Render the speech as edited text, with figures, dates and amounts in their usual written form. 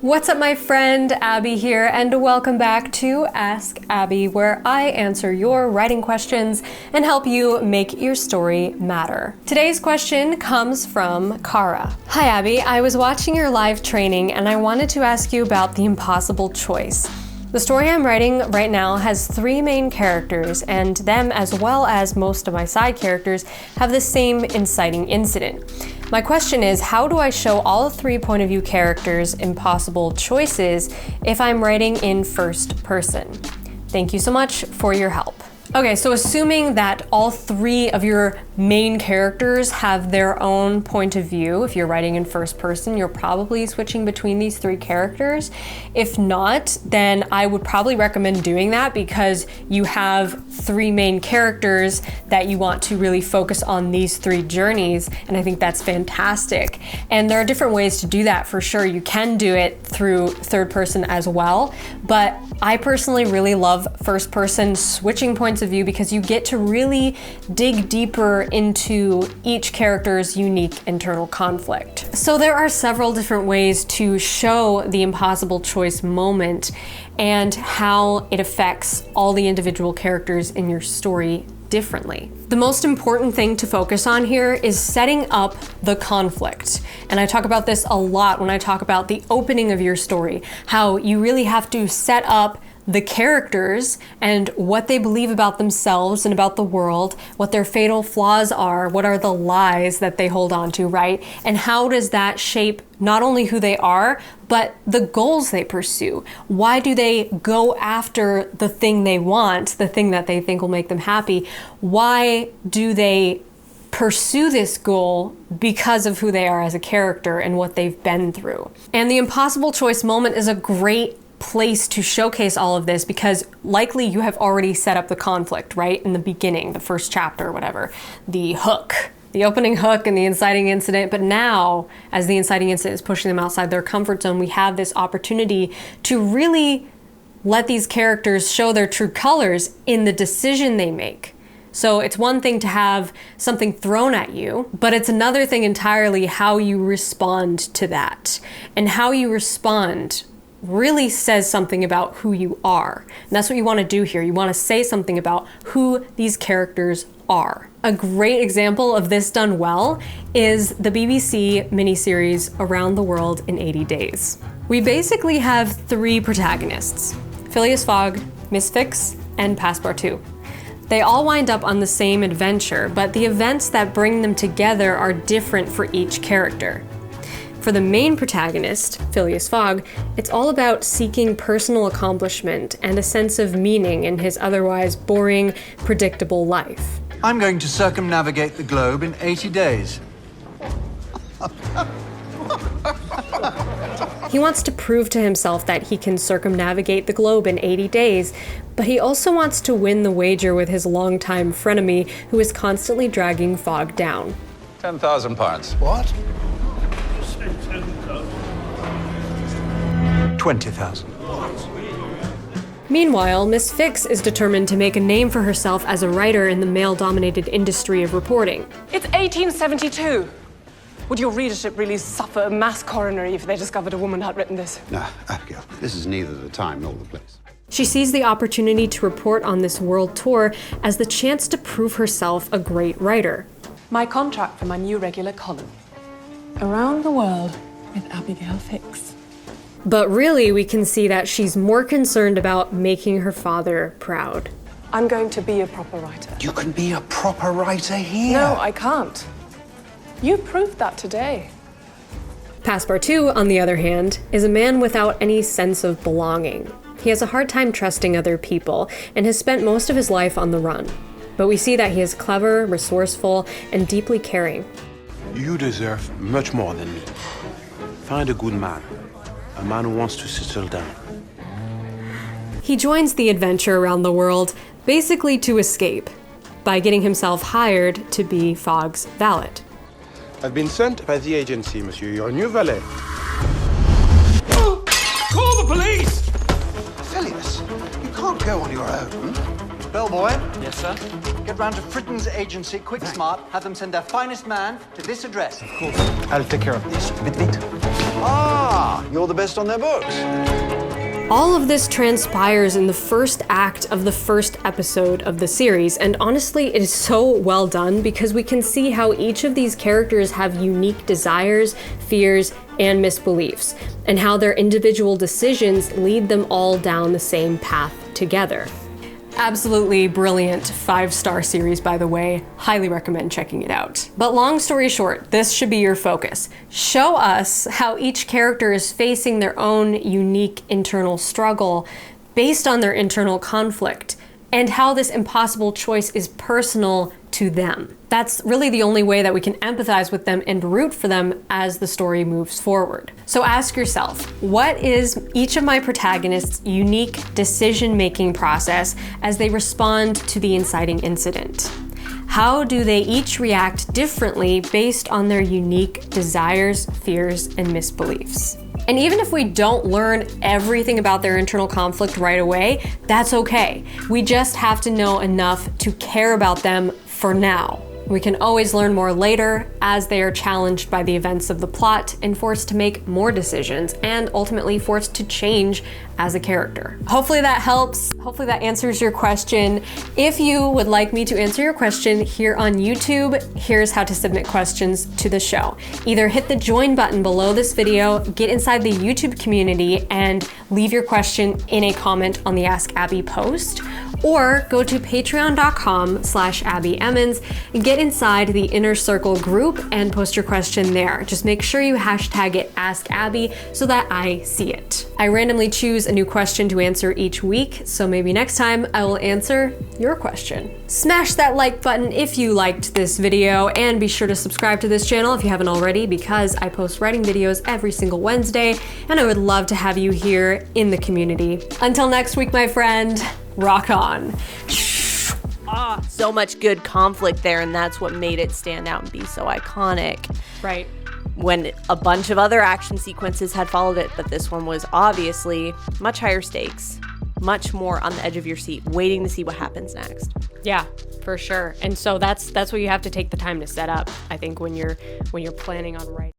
What's up, my friend? Abbie here, and welcome back to Ask Abbie, where I answer your writing questions and help you make your story matter. Today's question comes from Kara. Hi, Abbie. I was watching your live training, and I wanted to ask you about the impossible choice. The story I'm writing right now has 3 main characters, and them, as well as most of my side characters, have the same inciting incident. My question is, how do I show all 3 point of view characters impossible choices if I'm writing in first person? Thank you so much for your help. Okay, so assuming that all 3 of your main characters have their own point of view, if you're writing in first person, you're probably switching between these 3 characters. If not, then I would probably recommend doing that because you have 3 main characters that you want to really focus on these 3 journeys, and I think that's fantastic. And there are different ways to do that for sure. You can do it through third person as well, but I personally really love first person switching points of view because you get to really dig deeper into each character's unique internal conflict. So there are several different ways to show the impossible choice moment and how it affects all the individual characters in your story differently. The most important thing to focus on here is setting up the conflict. And I talk about this a lot when I talk about the opening of your story, how you really have to set up the characters and what they believe about themselves and about the world, what their fatal flaws are, what are the lies that they hold on to, right? And how does that shape not only who they are, but the goals they pursue? Why do they go after the thing they want, the thing that they think will make them happy? Why do they pursue this goal? Because of who they are as a character and what they've been through. And the impossible choice moment is a great place to showcase all of this because likely you have already set up the conflict, right? In the beginning, the first chapter or whatever, the hook, the opening hook and the inciting incident. But now, as the inciting incident is pushing them outside their comfort zone, we have this opportunity to really let these characters show their true colors in the decision they make. So it's one thing to have something thrown at you, but it's another thing entirely how you respond to that. And how you respond really says something about who you are. And that's what you want to do here. You want to say something about who these characters are. A great example of this done well is the BBC miniseries Around the World in 80 Days. We basically have 3 protagonists: Phileas Fogg, Miss Fix, and Passepartout. They all wind up on the same adventure, but the events that bring them together are different for each character. For the main protagonist, Phileas Fogg, it's all about seeking personal accomplishment and a sense of meaning in his otherwise boring, predictable life. I'm going to circumnavigate the globe in 80 days. He wants to prove to himself that he can circumnavigate the globe in 80 days, but he also wants to win the wager with his longtime frenemy, who is constantly dragging Fogg down. 10,000 pounds. What? 20,000. Meanwhile, Miss Fix is determined to make a name for herself as a writer in the male-dominated industry of reporting. It's 1872. Would your readership really suffer a mass coronary if they discovered a woman had written this? No, Abigail, this is neither the time nor the place. She sees the opportunity to report on this world tour as the chance to prove herself a great writer. My contract for my new regular column. Around the World with Abigail Fix. But really, we can see that she's more concerned about making her father proud. I'm going to be a proper writer. You can be a proper writer here. No, I can't. You proved that today. Passepartout, on the other hand, is a man without any sense of belonging. He has a hard time trusting other people and has spent most of his life on the run. But we see that he is clever, resourceful, and deeply caring. You deserve much more than me. Find a good man. A man who wants to settle down. He joins the adventure around the world basically to escape, by getting himself hired to be Fogg's valet. I've been sent by the agency, monsieur, your new valet. Call the police! Phileas, you can't go on your own. Bellboy, Yes, sir? get round to Fritton's agency, quick smart. Have them send their finest man to this address. Of course. I'll take care of this. Bit. Ah, you're the best on their books. All of this transpires in the first act of the first episode of the series, and honestly, it is so well done because we can see how each of these characters have unique desires, fears, and misbeliefs, and how their individual decisions lead them all down the same path together. Absolutely brilliant 5-star series, by the way. Highly recommend checking it out. But long story short, this should be your focus. Show us how each character is facing their own unique internal struggle based on their internal conflict, and how this impossible choice is personal to them. That's really the only way that we can empathize with them and root for them as the story moves forward. So ask yourself, what is each of my protagonists' unique decision-making process as they respond to the inciting incident? How do they each react differently based on their unique desires, fears, and misbeliefs? And even if we don't learn everything about their internal conflict right away, that's okay. We just have to know enough to care about them for now. We can always learn more later as they are challenged by the events of the plot and forced to make more decisions, and ultimately forced to change as a character. Hopefully that helps. Hopefully that answers your question. If you would like me to answer your question here on YouTube, here's how to submit questions to the show. Either hit the join button below this video, get inside the YouTube community, and leave your question in a comment on the Ask Abbie post, or go to patreon.com/Abbie Emmons and get inside the Inner Circle group and post your question there. Just make sure you hashtag it Ask Abbie so that I see it. I randomly choose a new question to answer each week, so maybe next time I will answer your question. Smash that like button if you liked this video, and be sure to subscribe to this channel if you haven't already, because I post writing videos every single Wednesday, and I would love to have you here in the community. Until next week, my friend, rock on. So much good conflict there, and that's what made it stand out and be so iconic. Right. When a bunch of other action sequences had followed it, but this one was obviously much higher stakes, much more on the edge of your seat, waiting to see what happens next. Yeah, for sure. And so that's what you have to take the time to set up, I think, when you're planning on writing.